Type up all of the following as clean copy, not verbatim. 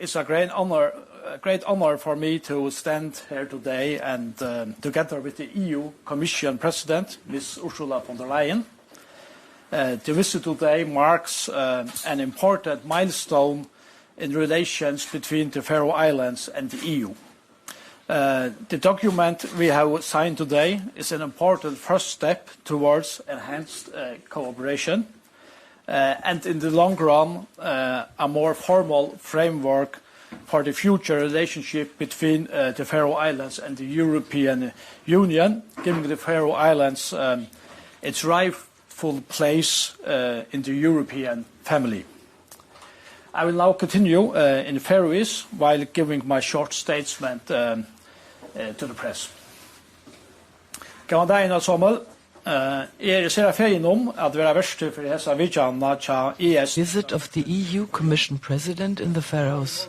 It's a great honor for me to stand here today and together with the EU Commission President, Ms. Ursula von der Leyen. The visit today marks an important milestone in relations between the Faroe Islands and the EU. The document we have signed today is an important first step towards enhanced cooperation and in the long run a more formal framework for the future relationship between the Faroe Islands and the European Union, giving the Faroe Islands its rightful place in the European family. I will now continue in Faroese while giving my short statement to the press. Góðan daginn að somul. Visit of the EU Commission President in the Faroes.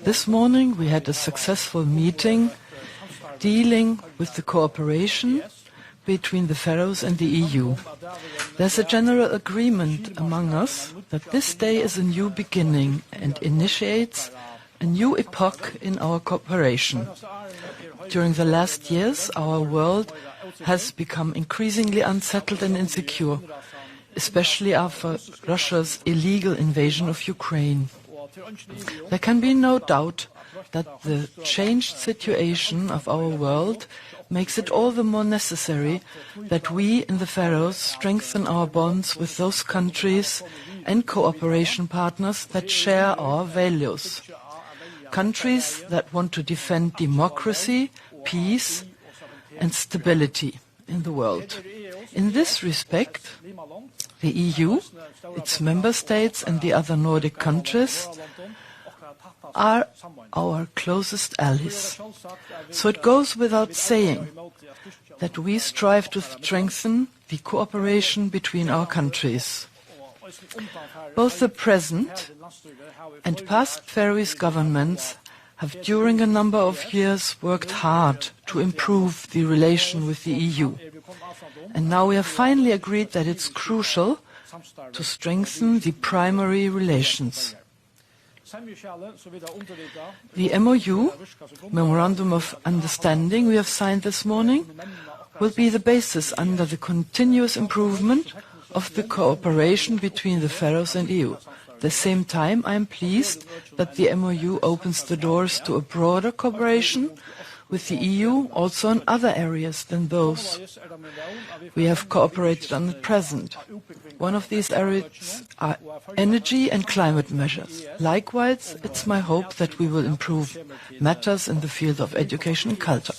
This morning we had a successful meeting dealing with the cooperation between the Faroes and the EU. There's a general agreement among us that this day is a new beginning and initiates a new epoch in our cooperation. During the last years, our world has become increasingly unsettled and insecure, especially after Russia's illegal invasion of Ukraine. There can be no doubt that the changed situation of our world makes it all the more necessary that we in the Faroes strengthen our bonds with those countries and cooperation partners that share our values. Countries that want to defend democracy, peace and stability in the world. In this respect, the EU, its member states and the other Nordic countries are our closest allies. So it goes without saying that we strive to strengthen the cooperation between our countries. Both the present and past Faroese governments have during a number of years worked hard to improve the relation with the EU. And now we have finally agreed that it's crucial to strengthen the primary relations. The MOU, Memorandum of Understanding, we have signed this morning, will be the basis under the continuous improvement of the cooperation between the Faroes and EU. At the same time, I am pleased that the MOU opens the doors to a broader cooperation with the EU also in other areas than those we have cooperated on at present. One of these areas are energy and climate measures. Likewise, it's my hope that we will improve matters in the field of education and culture,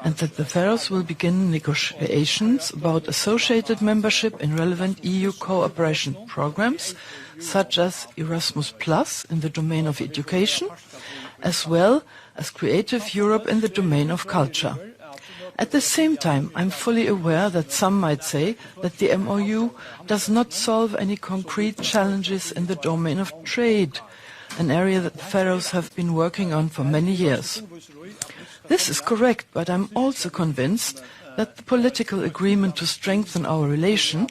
and that the Faroes will begin negotiations about associated membership in relevant EU cooperation programs, such as Erasmus Plus in the domain of education, as well as Creative Europe in the domain of culture. At the same time, I'm fully aware that some might say that the MOU does not solve any concrete challenges in the domain of trade, an area that the Faroes have been working on for many years. This is correct, but I'm also convinced that the political agreement to strengthen our relation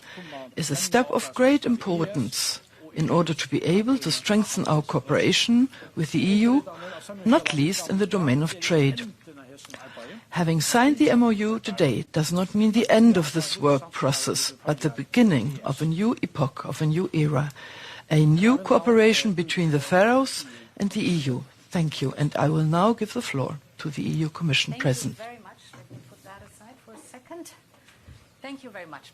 is a step of great importance in order to be able to strengthen our cooperation with the EU, not least in the domain of trade. Having signed the MOU today does not mean the end of this work process, but the beginning of a new epoch, of a new era, a new cooperation between the Faroes and the EU. Thank you, and I will now give the floor to the EU Commission President. Thank you very much. Let me put that aside for a second. Thank you very much.